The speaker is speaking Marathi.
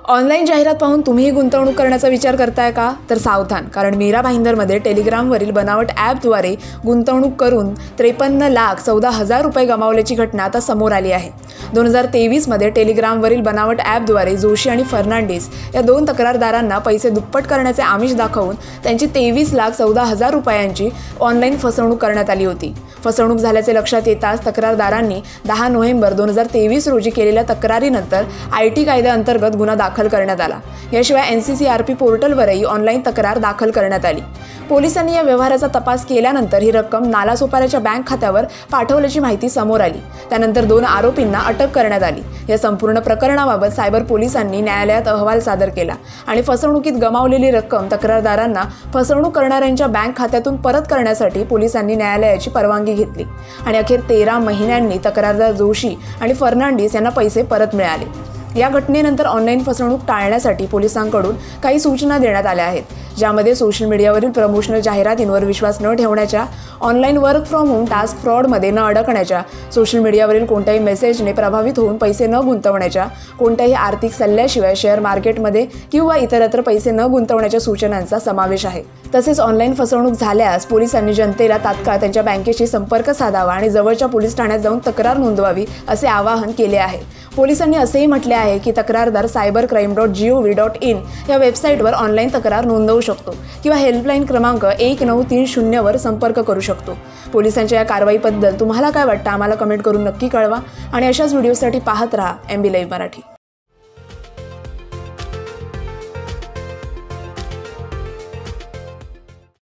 ऑनलाईन जाहिरात पाहून तुम्हीही गुंतवणूक करण्याचा विचार करताय का? तर सावधान, कारण मीरा भाईंदरमध्ये टेलिग्रामवरील बनावट ॲपद्वारे गुंतवणूक करून 53,14,000 रुपये गमावल्याची घटना आता समोर आली आहे. 2023मध्ये टेलिग्रामवरील बनावट ॲपद्वारे जोशी आणि फर्नांडिस या दोन तक्रारदारांना पैसे दुप्पट करण्याचे आमिष दाखवून त्यांची 23,14,000 रुपयांची ऑनलाईन फसवणूक करण्यात आली होती. फसवणूक झाल्याचे लक्षात येताच तक्रारदारांनी 10 नोव्हेंबर 2023 रोजी केलेल्या तक्रारीनंतर IT कायद्याअंतर्गत गुन्हा दाखल करण्यात आला. याशिवाय NCCRP पोर्टलवरही ऑनलाईन तक्रार दाखल करण्यात आली. पोलिसांनी या व्यवहाराचा तपास केल्यानंतर ही रक्कम नालासोपाऱ्याच्या बँक खात्यावर पाठवल्याची माहिती समोर आली. त्यानंतर 2 आरोपींना अटक करण्यात आली. या संपूर्ण प्रकरणाबाबत सायबर पोलिसांनी न्यायालयात अहवाल सादर केला आणि फसवणुकीत गमावलेली रक्कम तक्रारदारांना फसवणूक करणाऱ्यांच्या बँक खात्यातून परत करण्यासाठी पोलिसांनी न्यायालयाची परवानगी घेतली आणि अखेर 13 महिन्यांनी तक्रारदार जोशी आणि फर्नांडिस यांना पैसे परत मिळाले. या घटनेनंतर ऑनलाईन फसवणूक टाळण्यासाठी पोलिसांकडून काही सूचना देण्यात आल्या आहेत, ज्यामध्ये सोशल मीडियावरील प्रमोशनल जाहिरातींवर विश्वास न ठेवण्याच्या, online work from home task फ्रॉडमध्ये न अडकण्याच्या, सोशल मीडियावरील कोणत्याही मेसेजने प्रभावित होऊन पैसे न गुंतवण्याच्या, कोणत्याही आर्थिक सल्ल्याशिवाय शेअर मार्केटमध्ये किंवा इतरत्र पैसे न गुंतवण्याच्या सूचनांचा समावेश आहे. तसेच ऑनलाईन फसवणूक झाल्यास पोलिसांनी जनतेला तात्काळ त्यांच्या बँकेशी संपर्क साधावा आणि जवळच्या पोलीस ठाण्यात जाऊन तक्रार नोंदवावी असे आवाहन केले आहे. पोलिसांनी असेही म्हटले आहे की तक्रारदार cybercrime.gov.in या वेबसाईटवर ऑनलाईन तक्रार नोंदवू शकतो किंवा हेल्पलाईन क्रमांक 1930 वर संपर्क करू शकतो. पोलिसांच्या या कारवाईबद्दल तुम्हाला काय वाटतं आम्हाला कमेंट करून नक्की कळवा आणि अशाच व्हिडिओसाठी पाहत रहा MB लाईव्ह मराठी.